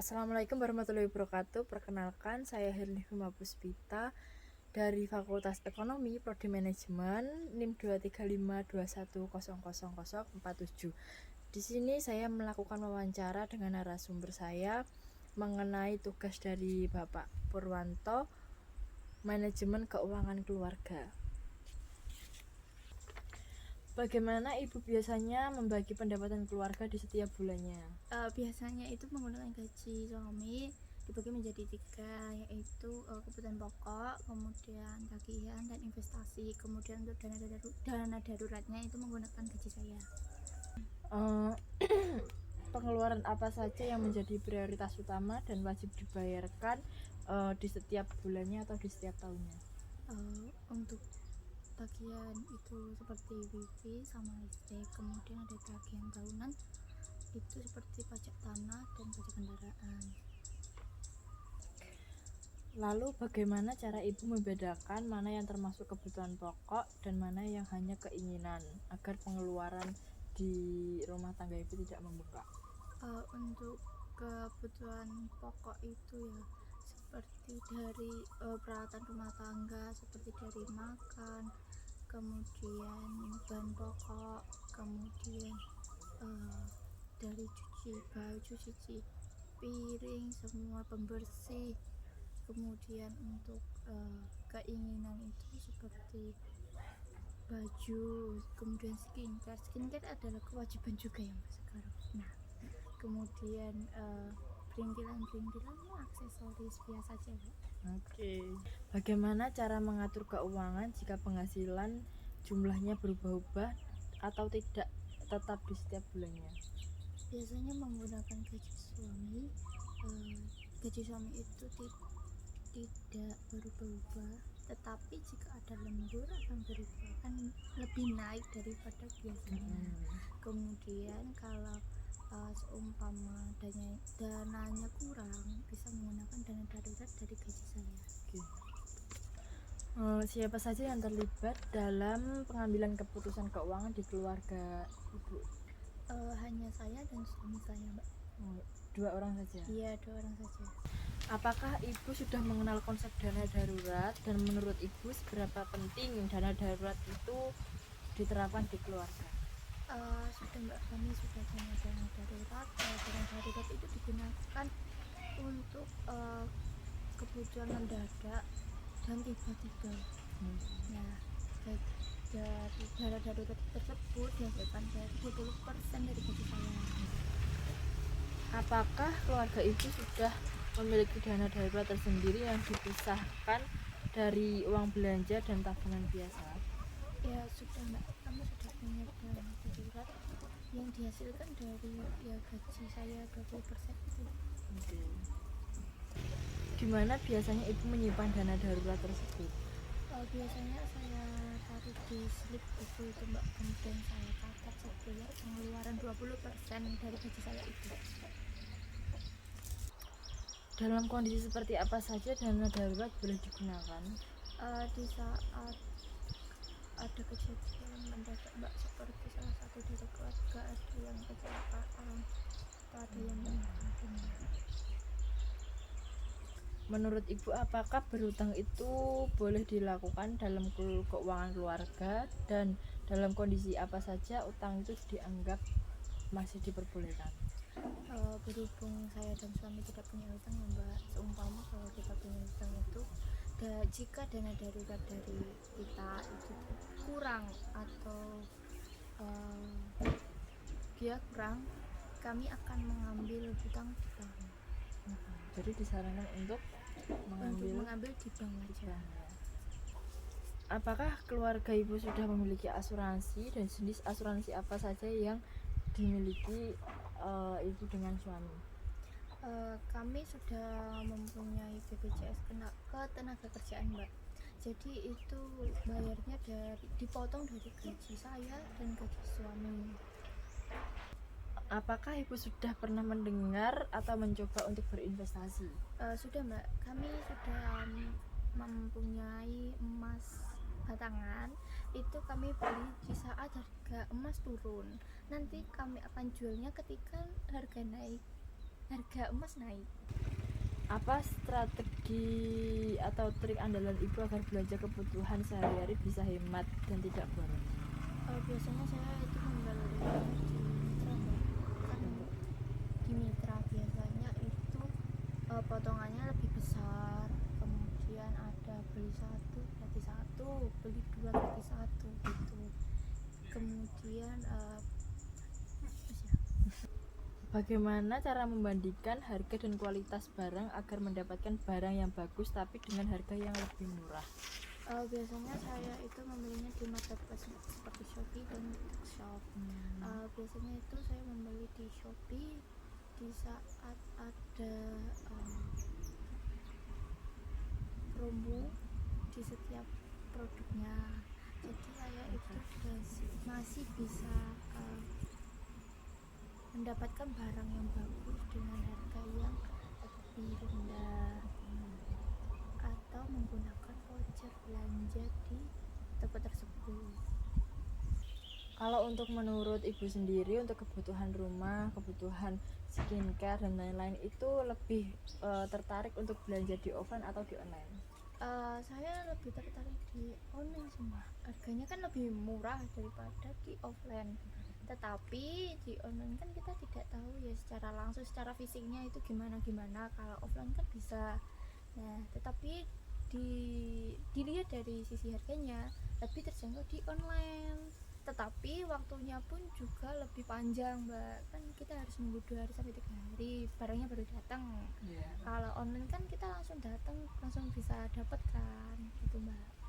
Assalamualaikum warahmatullahi wabarakatuh. Perkenalkan, saya Herni Huma Puspita dari Fakultas Ekonomi, Prodi Manajemen, NIM 23521000047. Di sini saya melakukan wawancara dengan narasumber saya mengenai tugas dari Bapak Purwanto, Manajemen Keuangan Keluarga. Bagaimana Ibu biasanya membagi pendapatan keluarga di setiap bulannya? Biasanya itu menggunakan gaji suami dibagi menjadi 3, yaitu kebutuhan pokok, kemudian tagihan dan investasi. Kemudian untuk dana daruratnya itu menggunakan gaji saya. Pengeluaran apa saja yang menjadi prioritas utama dan wajib dibayarkan di setiap bulannya atau di setiap tahunnya? Untuk tagihan itu seperti wifi sama listrik, kemudian ada tagihan tahunan itu seperti pajak tanah dan pajak kendaraan. Lalu bagaimana cara Ibu membedakan mana yang termasuk kebutuhan pokok dan mana yang hanya keinginan agar pengeluaran di rumah tangga Ibu tidak membengkak? Untuk kebutuhan pokok itu ya seperti dari peralatan rumah tangga, seperti dari makan, kemudian bahan pokok, kemudian dari cuci baju, cuci piring, semua pembersih. Kemudian untuk keinginan itu seperti baju, kemudian skincare adalah kewajiban juga ya Mas sekarang. Nah, kemudian perintilan-perintilan aksesoris biasa aja Pak. Oke. Bagaimana cara mengatur keuangan jika penghasilan jumlahnya berubah-ubah atau tidak tetap di setiap bulannya? Biasanya menggunakan gaji suami. Gaji suami itu tidak berubah-ubah, tetapi jika ada lembur akan berubah, kan lebih naik daripada biasanya. Kemudian kalau seumpama dananya kurang, bisa menggunakan dana darurat dari gaji saya. Siapa saja yang terlibat dalam pengambilan keputusan keuangan di keluarga Ibu? Hanya saya dan suami saya Mbak. 2 orang saja? Iya, 2 orang saja. Apakah Ibu sudah mengenal konsep dana darurat dan menurut Ibu seberapa penting dana darurat itu diterapkan di keluarga? Sudah Mbak, kami sudah punya dana darurat. Dana darurat itu digunakan untuk kebutuhan mendadak dan tiba-tiba. Nah, dari dana darurat tersebut dihasilkan dari 20% dari gaji saya. Apakah keluarga Ibu sudah memiliki dana darurat tersendiri yang dipisahkan dari uang belanja dan tabungan biasa? Ya sudah Mbak, kami sudah punya dana darurat yang dihasilkan dari gaji saya 20% itu. Oke. Gimana biasanya Ibu menyimpan dana darurat tersebut? Biasanya saya taruh di slip buku itu Mbak, kemudian saya catat setiap pengeluaran 20% dari gaji saya itu. Dalam kondisi seperti apa saja dana darurat boleh digunakan? Di saat ada kejadian mendadak Mbak, seperti salah satu dari keluarga ada yang kecelakaan atau ada yang meninggal dunia. Menurut Ibu, apakah berhutang itu boleh dilakukan dalam keuangan keluarga dan dalam kondisi apa saja utang itu dianggap masih diperbolehkan? Berhubung saya dan suami tidak punya utang ya Mbak, seumpama kalau kita punya utang itu jika dana darurat dari kita itu kurang atau dia kurang, kami akan mengambil hutang di bank. Jadi disarankan untuk mengambil di bank aja. Apakah keluarga Ibu sudah memiliki asuransi dan jenis asuransi apa saja yang dimiliki Ibu dengan suami? Kami sudah mempunyai BPJS Ketenagakerjaan Mbak. Jadi itu bayarnya dipotong dari gaji saya dan gaji suami. Apakah Ibu sudah pernah mendengar atau mencoba untuk berinvestasi? Sudah Mbak, kami sudah mempunyai emas batangan. Itu kami beli di saat harga emas turun. Nanti kami akan jualnya ketika harga naik. harga emas naik. Apa strategi atau trik andalan ibu agar belanja kebutuhan sehari-hari bisa hemat dan tidak boros? Biasanya saya itu membeli di Mitra Mbak. Kan di Mitra biasanya itu potongannya lebih besar, kemudian ada beli satu gratis satu, beli dua gratis satu gitu. Kemudian terus ya, Bagaimana cara membandingkan harga dan kualitas barang agar mendapatkan barang yang bagus tapi dengan harga yang lebih murah? biasanya saya itu membelinya di marketplace seperti Shopee dan TikTok. Biasanya itu saya membeli di Shopee di saat ada promo di setiap produknya, jadi saya itu masih bisa mendapatkan barang yang bagus dengan harga yang lebih rendah, atau menggunakan voucher belanja di toko tersebut. Kalau untuk menurut ibu sendiri, untuk kebutuhan rumah, kebutuhan skincare dan lain-lain itu lebih tertarik untuk belanja di offline atau di online? Saya lebih tertarik di online sih Mbak. Harganya kan lebih murah daripada di offline. Tetapi di online kan kita tidak tahu ya secara langsung, secara fisiknya itu gimana. Kalau offline kan bisa. Nah, tetapi dilihat dari sisi harganya lebih terjangkau di online. Tetapi waktunya pun juga lebih panjang Mbak. Kan kita harus nunggu 2 hari sampai 3 hari barangnya baru datang. Kalau online kan kita langsung datang, langsung bisa dapat kan gitu Mbak.